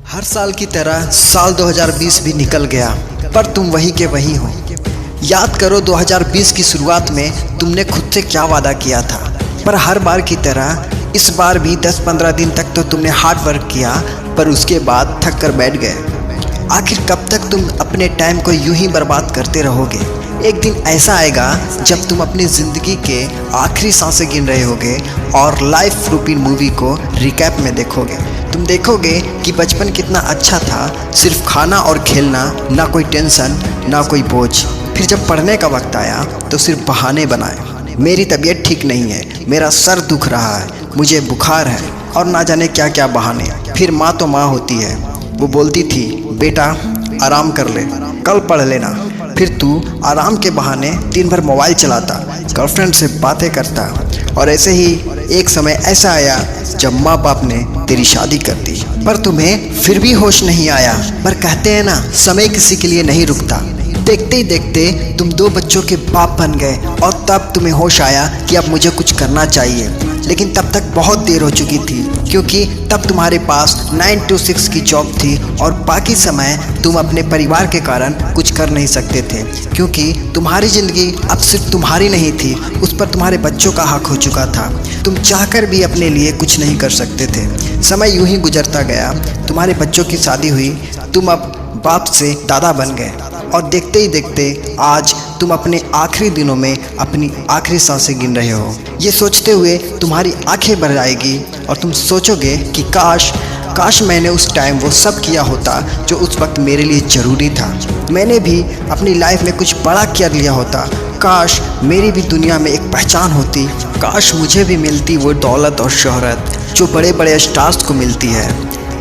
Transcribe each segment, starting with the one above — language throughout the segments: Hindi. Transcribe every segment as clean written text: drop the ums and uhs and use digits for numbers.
हर साल की तरह साल 2020 भी निकल गया, पर तुम वही के वही हो। याद करो 2020 की शुरुआत में तुमने खुद से क्या वादा किया था, पर हर बार की तरह इस बार भी 10-15 दिन तक तो तुमने हार्ड वर्क किया, पर उसके बाद थक कर बैठ गए। आखिर कब तक तुम अपने टाइम को यूं ही बर्बाद करते रहोगे? एक दिन ऐसा आएगा जब तुम अपनी ज़िंदगी के आखिरी सांसें गिन रहे होगे और लाइफ रूटीन मूवी को रिकैप में देखोगे। तुम देखोगे कि बचपन कितना अच्छा था, सिर्फ खाना और खेलना, ना कोई टेंशन ना कोई बोझ। फिर जब पढ़ने का वक्त आया तो सिर्फ बहाने बनाए। मेरी तबीयत ठीक नहीं है, मेरा सर दुख रहा है, मुझे बुखार है, और ना जाने क्या क्या बहाने। फिर माँ तो माँ होती है, वो बोलती थी बेटा आराम कर ले, कल पढ़ लेना। फिर तू आराम के बहाने दिन भर मोबाइल चलाता, गर्लफ्रेंड से बातें करता, और ऐसे ही एक समय ऐसा आया जब माँ बाप ने तेरी शादी कर दी, पर तुम्हें फिर भी होश नहीं आया। पर कहते हैं ना, समय किसी के लिए नहीं रुकता। देखते ही देखते तुम 2 बच्चों के बाप बन गए, और तब तुम्हें होश आया कि अब मुझे कुछ करना चाहिए। लेकिन तब तक बहुत देर हो चुकी थी, क्योंकि तब तुम्हारे पास 9 to 6 की जॉब थी और बाकी समय तुम अपने परिवार के कारण कुछ कर नहीं सकते थे, क्योंकि तुम्हारी ज़िंदगी अब सिर्फ तुम्हारी नहीं थी, उस पर तुम्हारे बच्चों का हक हो चुका था। तुम चाहकर भी अपने लिए कुछ नहीं कर सकते थे। समय यूं ही गुजरता गया, तुम्हारे बच्चों की शादी हुई, तुम अब बाप से दादा बन गए, और देखते ही देखते आज तुम अपने आखिरी दिनों में अपनी आखिरी सांसें गिन रहे हो। ये सोचते हुए तुम्हारी आंखें भर आएगी और तुम सोचोगे कि काश मैंने उस टाइम वो सब किया होता जो उस वक्त मेरे लिए ज़रूरी था। मैंने भी अपनी लाइफ में कुछ बड़ा कर लिया होता। काश मेरी भी दुनिया में एक पहचान होती। काश मुझे भी मिलती वो दौलत और शोहरत जो बड़े बड़े स्टार्स को मिलती है,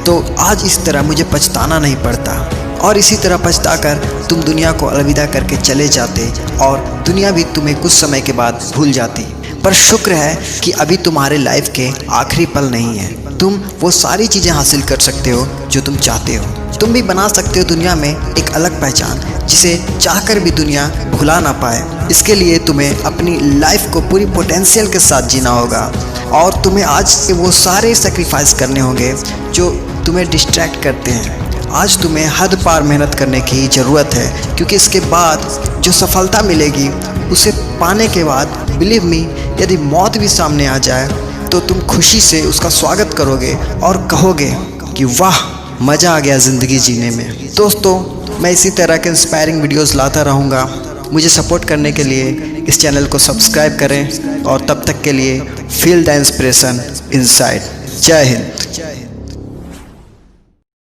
तो आज इस तरह मुझे पछताना नहीं पड़ता। और इसी तरह पछताकर तुम दुनिया को अलविदा करके चले जाते, और दुनिया भी तुम्हें कुछ समय के बाद भूल जाती। पर शुक्र है कि अभी तुम्हारे लाइफ के आखिरी पल नहीं है। तुम वो सारी चीज़ें हासिल कर सकते हो जो तुम चाहते हो। तुम भी बना सकते हो दुनिया में एक अलग पहचान, जिसे चाहकर भी दुनिया भुला ना पाए। इसके लिए तुम्हें अपनी लाइफ को पूरी पोटेंशियल के साथ जीना होगा, और तुम्हें आज से वो सारे सेक्रीफाइस करने होंगे जो तुम्हें डिस्ट्रैक्ट करते हैं। आज तुम्हें हद पार मेहनत करने की ज़रूरत है, क्योंकि इसके बाद जो सफलता मिलेगी उसे पाने के बाद बिलीव मी, यदि मौत भी सामने आ जाए तो तुम खुशी से उसका स्वागत करोगे और कहोगे कि वाह, मज़ा आ गया ज़िंदगी जीने में। दोस्तों, मैं इसी तरह के इंस्पायरिंग वीडियोस लाता रहूँगा। मुझे सपोर्ट करने के लिए इस चैनल को सब्सक्राइब करें, और तब तक के लिए फील द इंस्पिरेशन इनसाइड। जय हिंद।